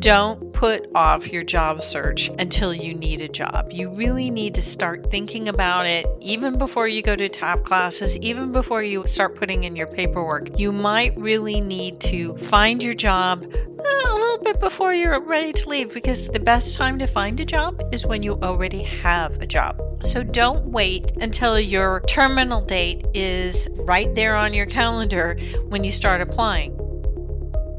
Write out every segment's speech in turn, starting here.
Don't put off your job search until you need a job. You really need to start thinking about it even before you go to top classes, even before you start putting in your paperwork. You might really need to find your job a little bit before you're ready to leave, because the best time to find a job is when you already have a job. So don't wait until your terminal date is right there on your calendar when you start applying.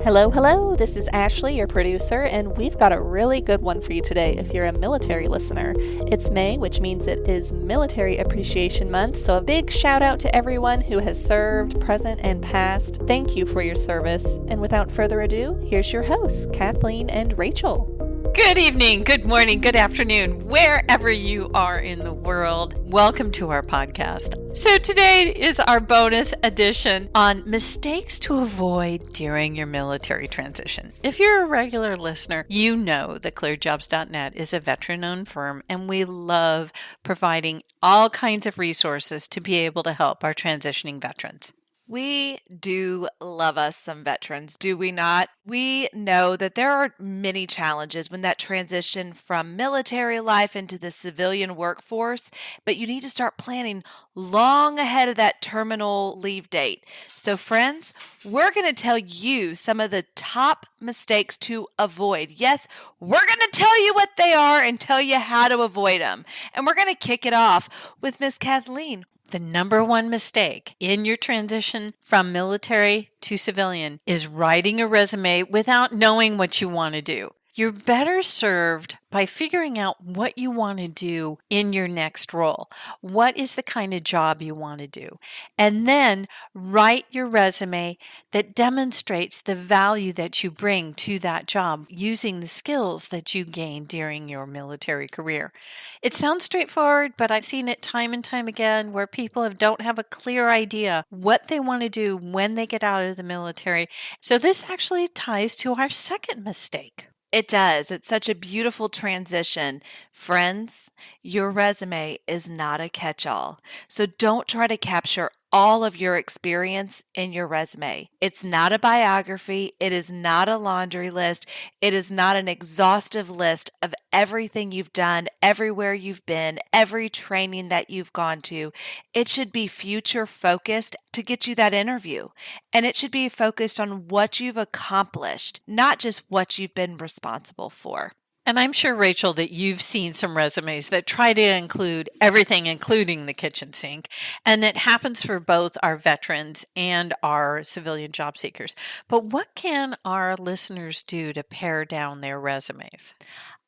Hello, this is Ashley, your producer, and we've got a really good one for you today if you're a military listener. It's May, which means it is Military Appreciation Month, so a big shout out to everyone who has served, present and past. Thank you for your service. And without further ado, here's your hosts, Kathleen and Rachel. Good evening, good morning, good afternoon, wherever you are in the world. Welcome to our podcast. So today is our bonus edition on mistakes to avoid during your military transition. If you're a regular listener, you know that ClearedJobs.Net is a veteran-owned firm, and we love providing all kinds of resources to be able to help our transitioning veterans. We do love us some veterans, do we not? We know that there are many challenges when that transition from military life into the civilian workforce, but you need to start planning long ahead of that terminal leave date. So friends, we're going to tell you some of the top mistakes to avoid. Yes, we're going to tell you what they are and tell you how to avoid them. And we're going to kick it off with Miss Kathleen. The number one mistake in your transition from military to civilian is writing a resume without knowing what you want to do. You're better served by figuring out what you want to do in your next role. What is the kind of job you want to do? And then write your resume that demonstrates the value that you bring to that job using the skills that you gained during your military career. It sounds straightforward, but I've seen it time and time again where people don't have a clear idea what they want to do when they get out of the military. So this actually ties to our second mistake. It does. It's such a beautiful transition. Friends, your resume is not a catch-all. So don't try to capture all of your experience in your resume. It's not a biography. It is not a laundry list. It is not an exhaustive list of everything you've done, everywhere you've been, every training that you've gone to. It should be future focused to get you that interview. And it should be focused on what you've accomplished, not just what you've been responsible for. And I'm sure, Rachel, that you've seen some resumes that try to include everything, including the kitchen sink. And that happens for both our veterans and our civilian job seekers. But what can our listeners do to pare down their resumes?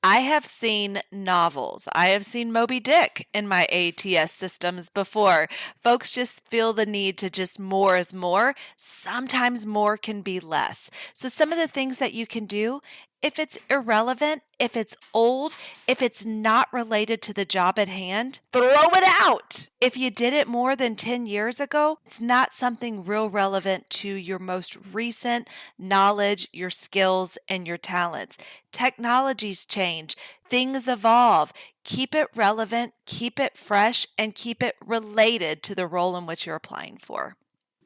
I have seen novels. I have seen Moby Dick in my ATS systems before. Folks just feel the need to just more is more. Sometimes more can be less. So some of the things that you can do, if it's irrelevant, if it's old, if it's not related to the job at hand, throw it out. If you did it more than 10 years ago, it's not something real relevant to your most recent knowledge, your skills, and your talents. Technologies change, things evolve. Keep it relevant, keep it fresh, and keep it related to the role in which you're applying for.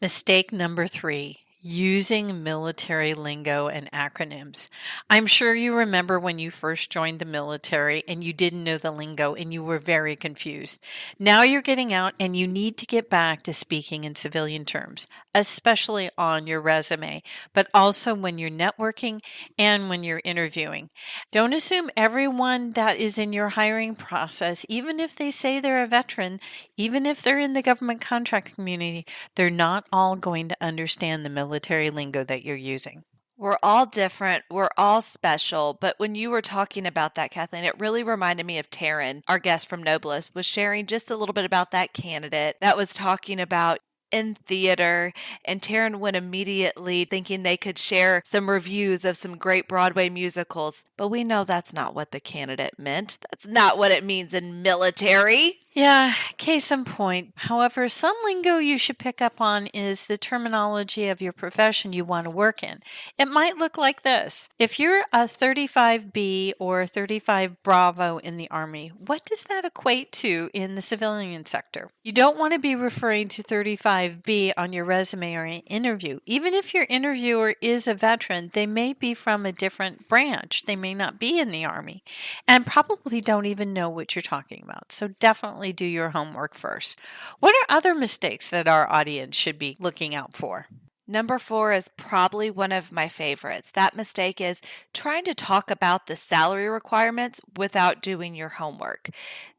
Mistake number 3. Using military lingo and acronyms. I'm sure you remember when you first joined the military and you didn't know the lingo and you were very confused. Now you're getting out and you need to get back to speaking in civilian terms, especially on your resume, but also when you're networking and when you're interviewing. Don't assume everyone that is in your hiring process, even if they say they're a veteran, even if they're in the government contract community, they're not all going to understand the military lingo that you're using. We're all different. We're all special. But when you were talking about that, Kathleen, it really reminded me of Taryn, our guest from Noblest, was sharing just a little bit about that candidate that was talking about in theater, and Taryn went immediately thinking they could share some reviews of some great Broadway musicals. But we know that's not what the candidate meant. That's not what it means in military. Yeah, case in point. However, some lingo you should pick up on is the terminology of your profession you want to work in. It might look like this. If you're a 35B or 35 Bravo in the Army, what does that equate to in the civilian sector? You don't want to be referring to 35B on your resume or an interview. Even if your interviewer is a veteran, they may be from a different branch. They may not be in the Army and probably don't even know what you're talking about. So definitely do your homework first. What are other mistakes that our audience should be looking out for? Number 4 is probably one of my favorites. That mistake is trying to talk about the salary requirements without doing your homework.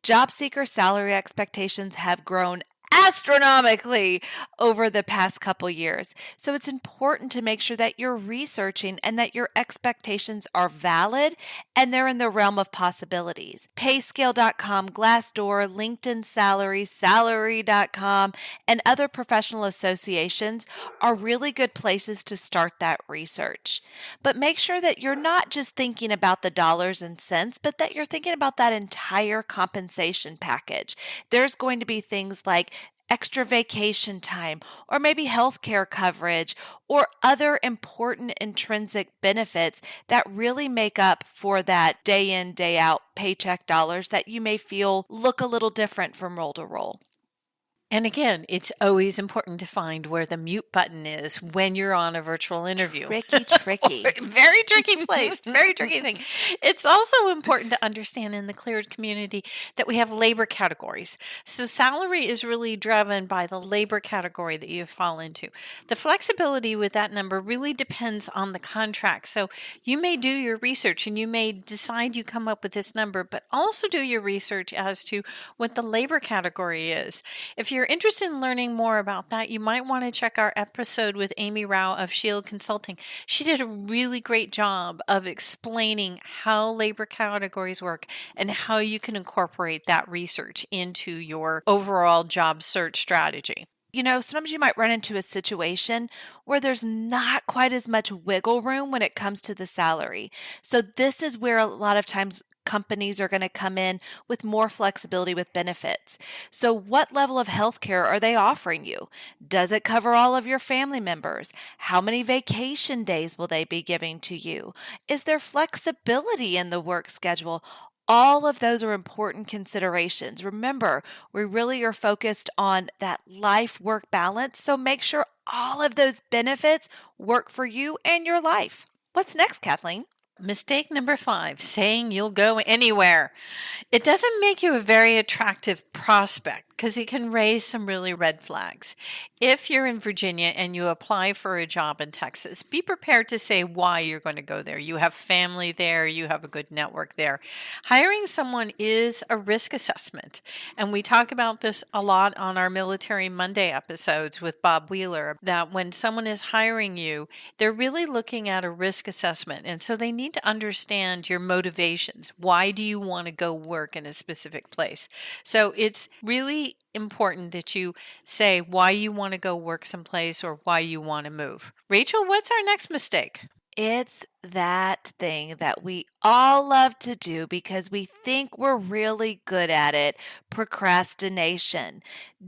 Job seeker salary expectations have grown astronomically over the past couple years. So it's important to make sure that you're researching and that your expectations are valid and they're in the realm of possibilities. Payscale.com, Glassdoor, LinkedIn Salary, Salary.com, and other professional associations are really good places to start that research. But make sure that you're not just thinking about the dollars and cents, but that you're thinking about that entire compensation package. There's going to be things like extra vacation time, or maybe healthcare coverage, or other important intrinsic benefits that really make up for that day in, day out paycheck dollars that you may feel look a little different from role to role. And again, it's always important to find where the mute button is when you're on a virtual interview. Tricky. Very tricky place, very tricky thing. It's also important to understand in the cleared community that we have labor categories. So salary is really driven by the labor category that you fall into. The flexibility with that number really depends on the contract. So you may do your research and you may decide you come up with this number, but also do your research as to what the labor category is. If you're interested in learning more about that, you might want to check our episode with Amy Rao of Shield Consulting. She did a really great job of explaining how labor categories work and how you can incorporate that research into your overall job search strategy. You know, sometimes you might run into a situation where there's not quite as much wiggle room when it comes to the salary. So, this is where a lot of times companies are going to come in with more flexibility with benefits. So, what level of health care are they offering you? Does it cover all of your family members? How many vacation days will they be giving to you? Is there flexibility in the work schedule? All of those are important considerations. Remember, we really are focused on that life work balance. So make sure all of those benefits work for you and your life. What's next, Kathleen? Mistake number 5, saying you'll go anywhere. It doesn't make you a very attractive prospect because it can raise some really red flags. If you're in Virginia and you apply for a job in Texas, be prepared to say why you're going to go there. You have family there, you have a good network there. Hiring someone is a risk assessment. And we talk about this a lot on our Military Monday episodes with Bob Wheeler, that when someone is hiring you, they're really looking at a risk assessment. And so they need to understand your motivations. Why do you want to go work in a specific place? So it's really important that you say why you want to go work someplace or why you want to move. Rachel, what's our next mistake? It's that thing that we all love to do because we think we're really good at it, procrastination.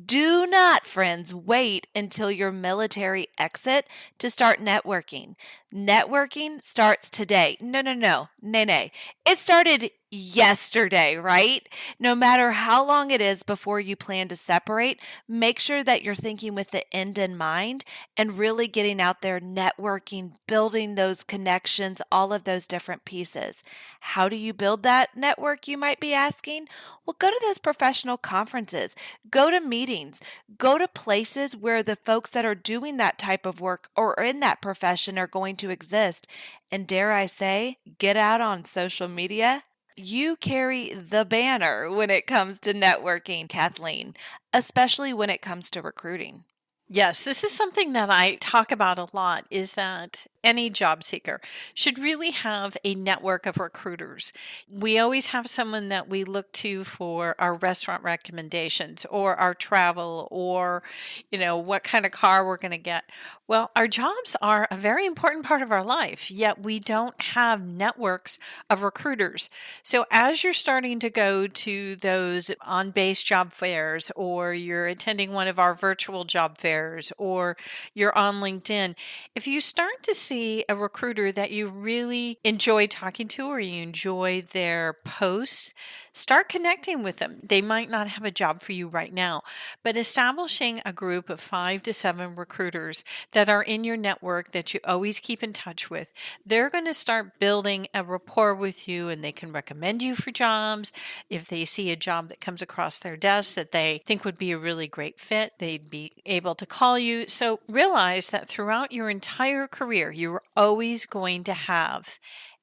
Do not, friends, wait until your military exit to start networking. Networking starts today. No. It started yesterday, right? No matter how long it is before you plan to separate, make sure that you're thinking with the end in mind and really getting out there, networking, building those connections, all of those different pieces. How do you build that network, you might be asking? Well, go to those professional conferences, go to meetings, go to places where the folks that are doing that type of work or in that profession are going to exist. And dare I say, get out on social media. You carry the banner when it comes to networking, Kathleen, especially when it comes to recruiting. Yes, this is something that I talk about a lot, is that any job seeker should really have a network of recruiters. We always have someone that we look to for our restaurant recommendations or our travel or, what kind of car we're going to get. Well, our jobs are a very important part of our life, yet we don't have networks of recruiters. So as you're starting to go to those on-base job fairs, or you're attending one of our virtual job fairs, or you're on LinkedIn, if you start to see a recruiter that you really enjoy talking to or you enjoy their posts, start connecting with them. They might not have a job for you right now, but establishing a group of 5 to 7 recruiters that are in your network that you always keep in touch with, they're going to start building a rapport with you, and they can recommend you for jobs. If they see a job that comes across their desk that they think would be a really great fit, they'd be able to call you. So realize that throughout your entire career, you're always going to have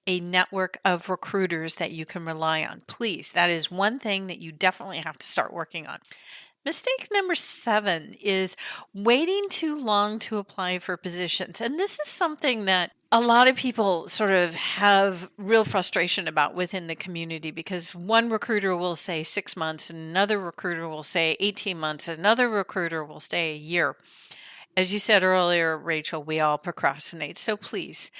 a network of recruiters that you can rely on. Please, that is one thing that you definitely have to start working on. Mistake number 7 is waiting too long to apply for positions. And this is something that a lot of people sort of have real frustration about within the community, because one recruiter will say 6 months, and another recruiter will say 18 months, another recruiter will say a year. As you said earlier, Rachel, we all procrastinate. So please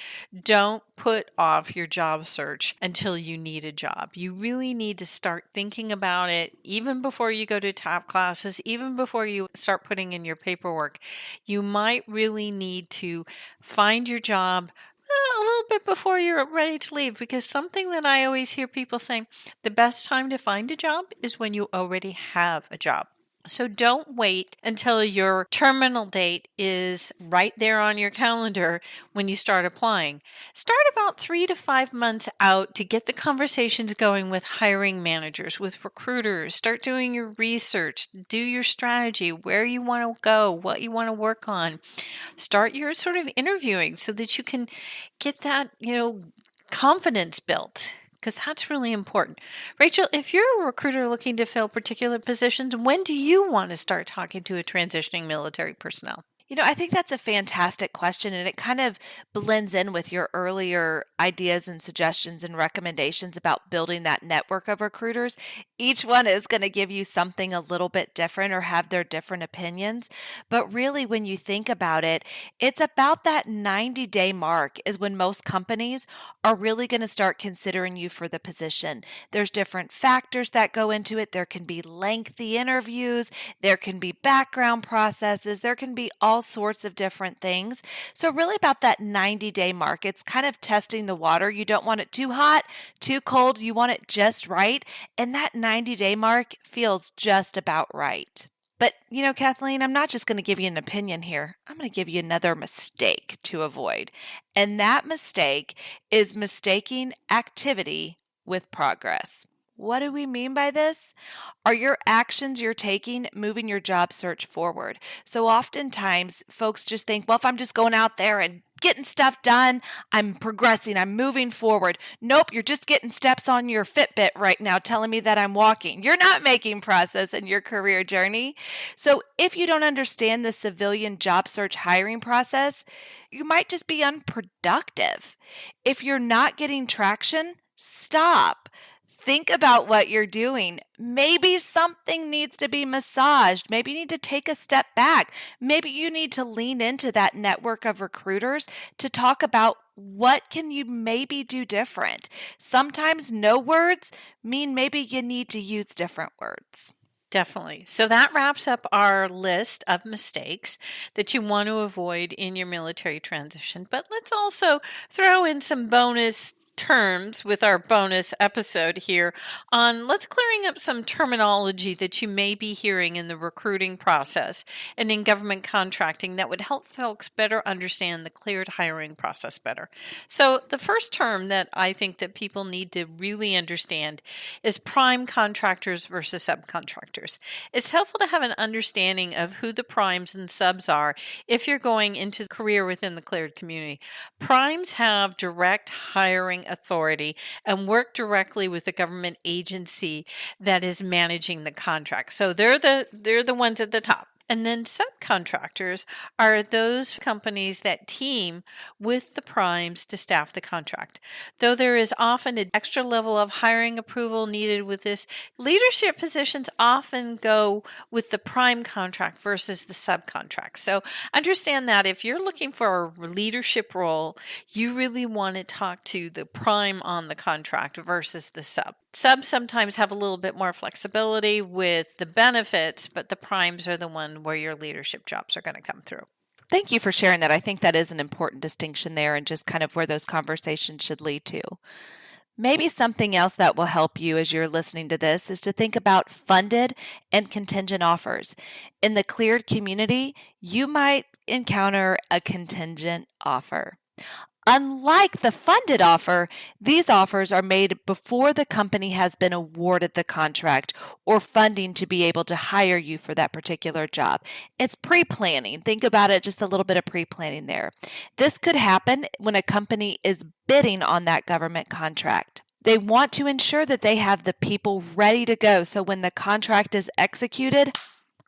don't put off your job search until you need a job. You really need to start thinking about it even before you go to top classes, even before you start putting in your paperwork. You might really need to find your job a little bit before you're ready to leave, because something that I always hear people saying, the best time to find a job is when you already have a job. So don't wait until your terminal date is right there on your calendar when you start applying. Start about 3 to 5 months out to get the conversations going with hiring managers, with recruiters. Start doing your research, do your strategy, where you want to go, what you want to work on. Start your sort of interviewing so that you can get that, confidence built, because that's really important. Rachel, if you're a recruiter looking to fill particular positions, when do you want to start talking to a transitioning military personnel? I think that's a fantastic question, and it kind of blends in with your earlier ideas and suggestions and recommendations about building that network of recruiters. Each one is going to give you something a little bit different or have their different opinions. But really, when you think about it, it's about that 90-day mark is when most companies are really going to start considering you for the position. There's different factors that go into it. There can be lengthy interviews, there can be background processes, there can be all sorts of different things. So really about that 90-day mark, it's kind of testing the water. You don't want it too hot, too cold. You want it just right. And that 90-day mark feels just about right. But, Kathleen, I'm not just going to give you an opinion here. I'm going to give you another mistake to avoid. And that mistake is mistaking activity with progress. What do we mean by this? Are your actions you're taking moving your job search forward? So oftentimes folks just think, well, if I'm just going out there and getting stuff done, I'm progressing, I'm moving forward. Nope, you're just getting steps on your Fitbit right now telling me that I'm walking. You're not making progress in your career journey. So if you don't understand the civilian job search hiring process, you might just be unproductive. If you're not getting traction, stop. Think about what you're doing. Maybe something needs to be massaged. Maybe you need to take a step back. Maybe you need to lean into that network of recruiters to talk about what can you maybe do different. Sometimes no words mean maybe you need to use different words. Definitely. So that wraps up our list of mistakes that you want to avoid in your military transition. But let's also throw in some bonus terms with our bonus episode here on let's clearing up some terminology that you may be hearing in the recruiting process and in government contracting that would help folks better understand the cleared hiring process better. So the first term that I think that people need to really understand is prime contractors versus subcontractors. It's helpful to have an understanding of who the primes and subs are if you're going into a career within the cleared community. Primes have direct hiring authority and work directly with the government agency that is managing the contract. So they're the ones at the top. And then subcontractors are those companies that team with the primes to staff the contract. Though there is often an extra level of hiring approval needed with this, leadership positions often go with the prime contract versus the subcontract. So understand that if you're looking for a leadership role, you really want to talk to the prime on the contract versus the sub. Subs sometimes have a little bit more flexibility with the benefits, but the primes are the one where your leadership jobs are going to come through. Thank you for sharing that. I think that is an important distinction there and just kind of where those conversations should lead to. Maybe something else that will help you as you're listening to this is to think about funded and contingent offers. In the cleared community, you might encounter a contingent offer. Unlike the funded offer, these offers are made before the company has been awarded the contract or funding to be able to hire you for that particular job. It's pre-planning. Think about it, just a little bit of pre-planning there. This could happen when a company is bidding on that government contract. They want to ensure that they have the people ready to go, so when the contract is executed,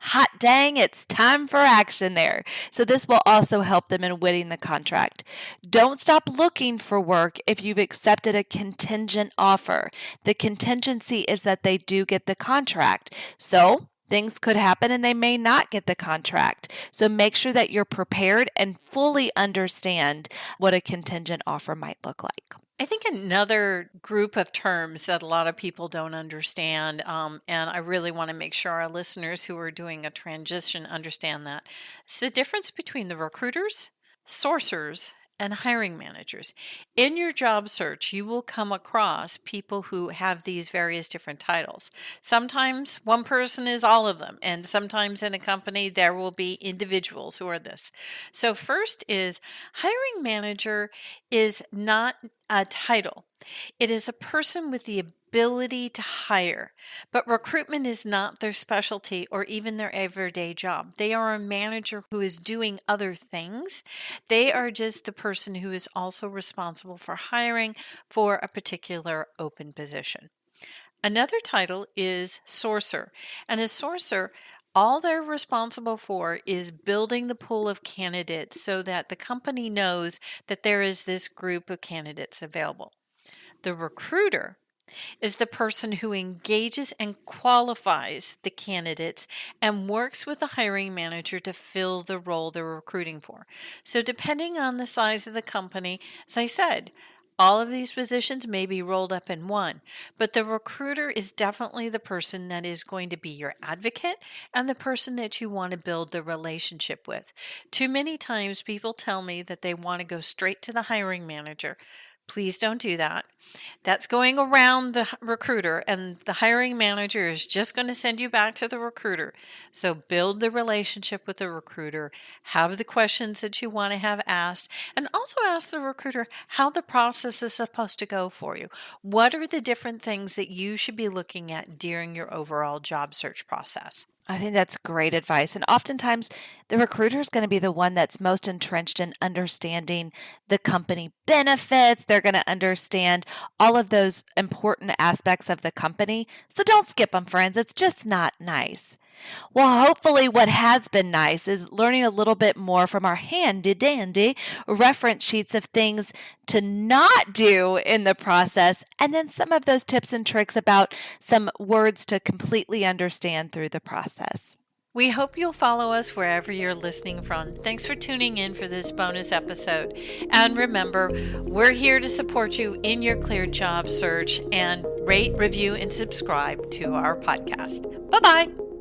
hot dang, it's time for action there. So this will also help them in winning the contract. Don't stop looking for work if you've accepted a contingent offer. The contingency is that they do get the contract. So things could happen and they may not get the contract. So make sure that you're prepared and fully understand what a contingent offer might look like. I think another group of terms that a lot of people don't understand, and I really want to make sure our listeners who are doing a transition understand that, it's the difference between the recruiters, sourcers, and hiring managers. In your job search, you will come across people who have these various different titles. Sometimes one person is all of them, and sometimes in a company there will be individuals who are this. So first is hiring manager is not a title. It is a person with the ability to hire, but recruitment is not their specialty or even their everyday job. They are a manager who is doing other things. They are just the person who is also responsible for hiring for a particular open position. Another title is sourcer, and a sourcer, all they're responsible for is building the pool of candidates so that the company knows that there is this group of candidates available. The recruiter is the person who engages and qualifies the candidates and works with the hiring manager to fill the role they're recruiting for. So depending on the size of the company, as I said, all of these positions may be rolled up in one, but the recruiter is definitely the person that is going to be your advocate and the person that you want to build the relationship with. Too many times people tell me that they want to go straight to the hiring manager. Please don't do that. That's going around the recruiter, and the hiring manager is just going to send you back to the recruiter. So build the relationship with the recruiter, have the questions that you want to have asked, and also ask the recruiter how the process is supposed to go for you. What are the different things that you should be looking at during your overall job search process? I think that's great advice. And oftentimes, the recruiter is going to be the one that's most entrenched in understanding the company benefits. They're going to understand all of those important aspects of the company. So don't skip them, friends. It's just not nice. Well, hopefully what has been nice is learning a little bit more from our handy-dandy reference sheets of things to not do in the process, and then some of those tips and tricks about some words to completely understand through the process. We hope you'll follow us wherever you're listening from. Thanks for tuning in for this bonus episode. And remember, we're here to support you in your cleared job search, and rate, review, and subscribe to our podcast. Bye-bye.